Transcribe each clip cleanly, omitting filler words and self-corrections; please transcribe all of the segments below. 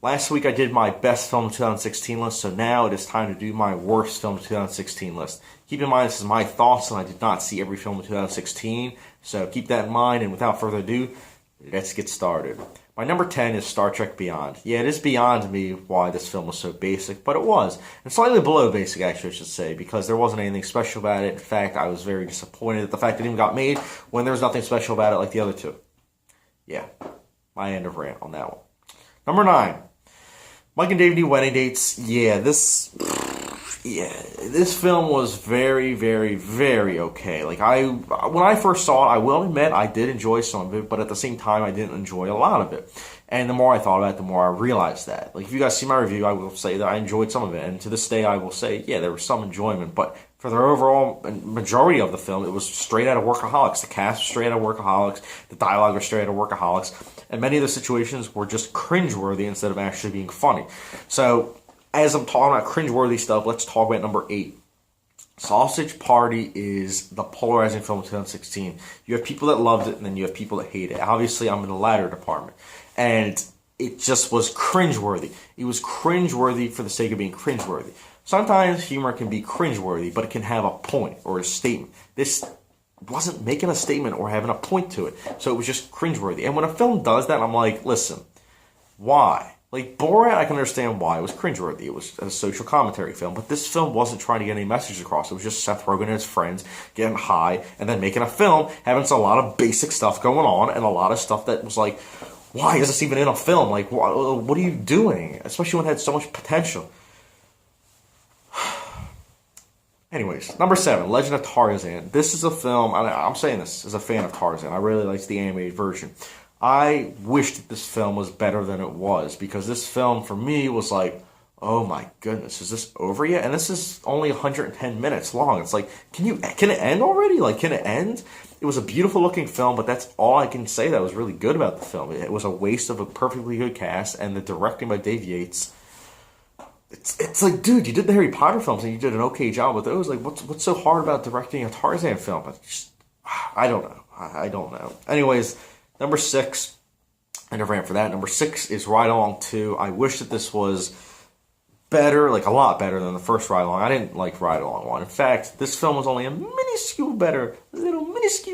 Last week I did my best film of 2016 list, so now it is time to do my worst film of 2016 list. Keep in mind this is my thoughts, and I did not see every film of 2016, so keep that in mind, and without further ado, let's get started. My number 10 is Star Trek Beyond. Yeah, it is beyond me why this film was so basic, but it was. And slightly below basic, actually, I should say, because there wasn't anything special about it. In fact, I was very disappointed at the fact that it even got made when there was nothing special about it like the other two. Yeah, my end of rant on that one. Number 9. Mike and Dave Need Wedding Dates. This film was very, very, very okay. When I first saw it, I will admit I did enjoy some of it, but at the same time, I didn't enjoy a lot of it. And the more I thought about it, the more I realized that. If you guys see my review, I will say that I enjoyed some of it, and to this day, I will say, yeah, there was some enjoyment, but for the overall majority of the film, it was straight out of Workaholics. The cast was straight out of Workaholics. The dialogue was straight out of Workaholics. And many of the situations were just cringeworthy instead of actually being funny. So, as I'm talking about cringeworthy stuff, let's talk about number 8. Sausage Party is the polarizing film of 2016. You have people that loved it, and then you have people that hate it. Obviously, I'm in the latter department. And it just was cringeworthy. It was cringeworthy for the sake of being cringeworthy. Sometimes humor can be cringeworthy, but it can have a point or a statement. This wasn't making a statement or having a point to it, so it was just cringeworthy. And when a film does that, I'm like, listen, why? Borat, I can understand why. It was cringeworthy. It was a social commentary film, but this film wasn't trying to get any message across. It was just Seth Rogen and his friends getting high and then making a film, having a lot of basic stuff going on and a lot of stuff that was like, why is this even in a film? What are you doing? Especially when it had so much potential. Anyways, number 7, Legend of Tarzan. This is a film, I'm saying this as a fan of Tarzan. I really liked the animated version. I wish that this film was better than it was, because this film, for me, was like, oh my goodness, is this over yet? And this is only 110 minutes long. It's like, can it end already? Can it end? It was a beautiful looking film, but that's all I can say that was really good about the film. It was a waste of a perfectly good cast, and the directing by Dave Yates. It's like, dude, you did the Harry Potter films and you did an okay job with those. What's so hard about directing a Tarzan film? I don't know. Anyways, number 6, I never ran for that. Number 6 is Ride Along 2. I wish that this was better, a lot better than the first Ride Along. I didn't like Ride Along 1. In fact, this film was only a minuscule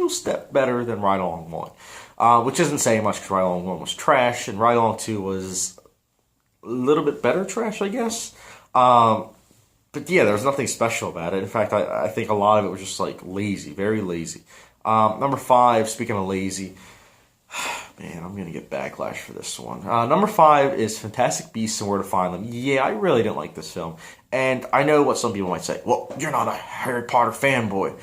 step better than Ride Along 1. Which isn't saying much because Ride Along 1 was trash, and Ride Along 2 was a little bit better trash, I guess. But yeah, there was nothing special about it. In fact, I think a lot of it was just lazy, very lazy. Number 5, speaking of lazy, man, I'm going to get backlash for this one. Number 5 is Fantastic Beasts and Where to Find Them. Yeah, I really didn't like this film. And I know what some people might say. Well, you're not a Harry Potter fanboy.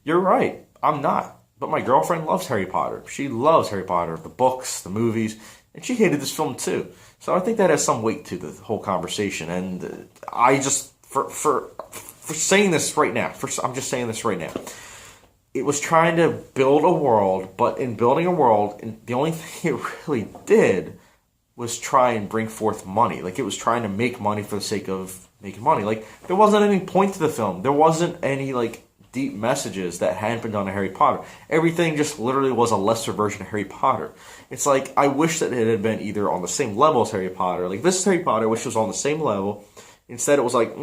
You're right. I'm not. But my girlfriend loves Harry Potter. She loves Harry Potter, the books, the movies, and she hated this film too. So I think that has some weight to the whole conversation. And I just, for saying this right now, I'm just saying this right now. It was trying to build a world, but in building a world, the only thing it really did was try and bring forth money. It was trying to make money for the sake of making money. There wasn't any point to the film. There wasn't any, deep messages that hadn't been done to Harry Potter. Everything just literally was a lesser version of Harry Potter. It's I wish that it had been either on the same level as Harry Potter. This is Harry Potter, I wish it was on the same level. Instead, it was all the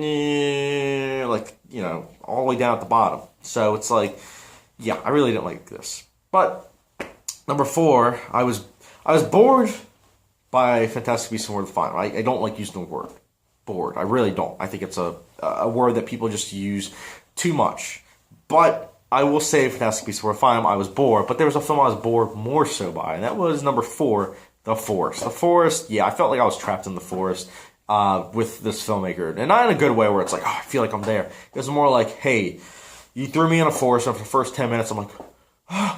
way down at the bottom. So it's yeah, I really didn't like this. But number 4, I was bored by Fantastic Beasts and Where to Find Them. I don't like using the word bored. I really don't. I think it's a word that people just use too much. But I will say Fantastic Beasts and Where to Find Them, I was bored. But there was a film I was bored more so by, and that was number 4, The Forest. The Forest, yeah, I felt like I was trapped in the forest with this filmmaker. And not in a good way where it's I feel like I'm there. It was more hey, you threw me in a forest, and for the first 10 minutes, I'm like,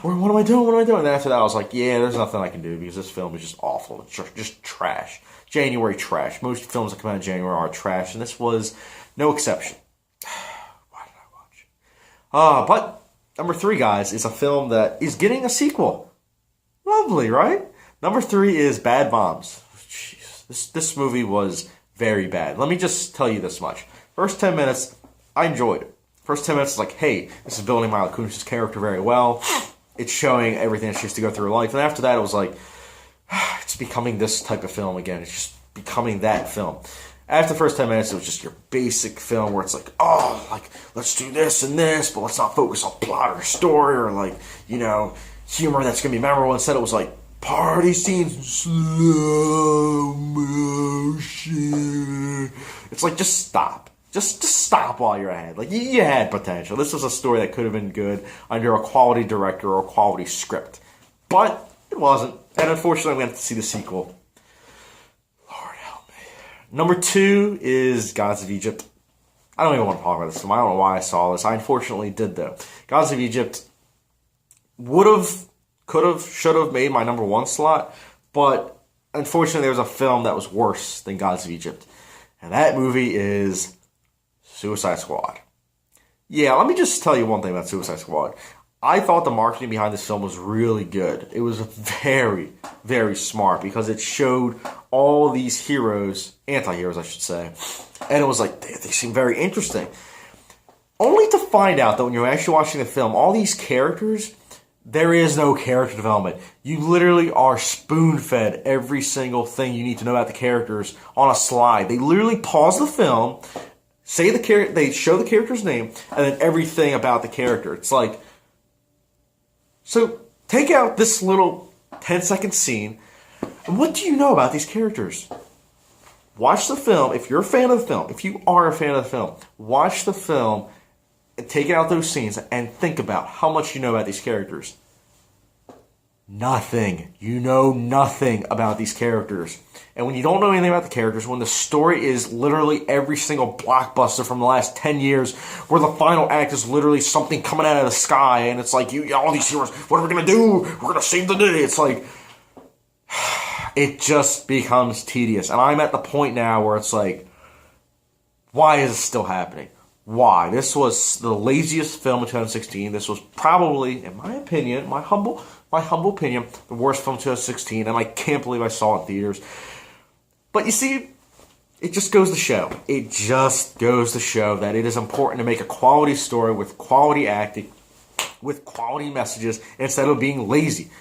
what am I doing? And then after that, I was yeah, there's nothing I can do because this film is just awful. It's just trash. January trash. Most films that come out in January are trash, and this was no exception. Why did I watch? But number 3, guys, is a film that is getting a sequel. Lovely, right? Number 3 is Bad Moms. Jeez, this movie was very bad. Let me just tell you this much. First 10 minutes, I enjoyed it. First 10 minutes is hey, this is building Mila Kunis's character very well. It's showing everything that she has to go through in life. And after that, it was it's becoming this type of film again. It's just becoming that film. After the first 10 minutes, it was just your basic film where it's like, oh, like, let's do this and this, but let's not focus on plot or story or, like, you know, humor that's going to be memorable. Instead, it was like, party scenes in slow motion. It's like, just stop. Just stop while you're ahead. Like, you had potential. This was a story that could have been good under a quality director or a quality script. But it wasn't. And unfortunately, we have to see the sequel. Lord help me. Number 2 is Gods of Egypt. I don't even want to talk about this film. I don't know why I saw this. I unfortunately did, though. Gods of Egypt would have, could have, should have made my number 1 slot. But unfortunately, there was a film that was worse than Gods of Egypt. And that movie is Suicide Squad. Yeah, let me just tell you one thing about Suicide Squad. I thought the marketing behind this film was really good. It was very, very smart because it showed all these heroes, anti-heroes I should say, and it was like, they seem very interesting. Only to find out that when you're actually watching the film, all these characters, there is no character development. You literally are spoon-fed every single thing you need to know about the characters on a slide. They literally pause the film, they show the character's name, and then everything about the character. It's like, so take out this little 10-second scene, and what do you know about these characters? Watch the film. If you're a fan of the film, if you are a fan of the film, watch the film and take out those scenes and think about how much you know about these characters. Nothing. You know nothing about these characters. And when you don't know anything about the characters, when the story is literally every single blockbuster from the last 10 years, where the final act is literally something coming out of the sky, and it's like, all these heroes, what are we going to do? We're going to save the day. It's like, it just becomes tedious. And I'm at the point now where it's like, why is this still happening? Why? This was the laziest film of 2016. This was probably, in my opinion, my humble opinion, the worst film of 2016, and I can't believe I saw it in theaters. But you see, it just goes to show. It just goes to show that it is important to make a quality story with quality acting, with quality messages, instead of being lazy.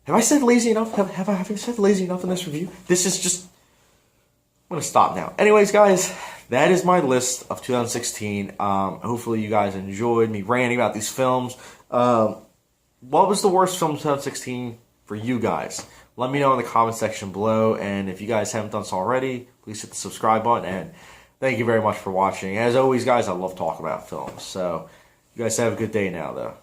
Have I said lazy enough? Have I said lazy enough in this review? This is just... I'm going to stop now. Anyways, guys, that is my list of 2016. Hopefully you guys enjoyed me ranting about these films. What was the worst film of 2016 for you guys? Let me know in the comment section below. And if you guys haven't done so already, please hit the subscribe button. And thank you very much for watching. As always, guys, I love talking about films. So you guys have a good day now, though.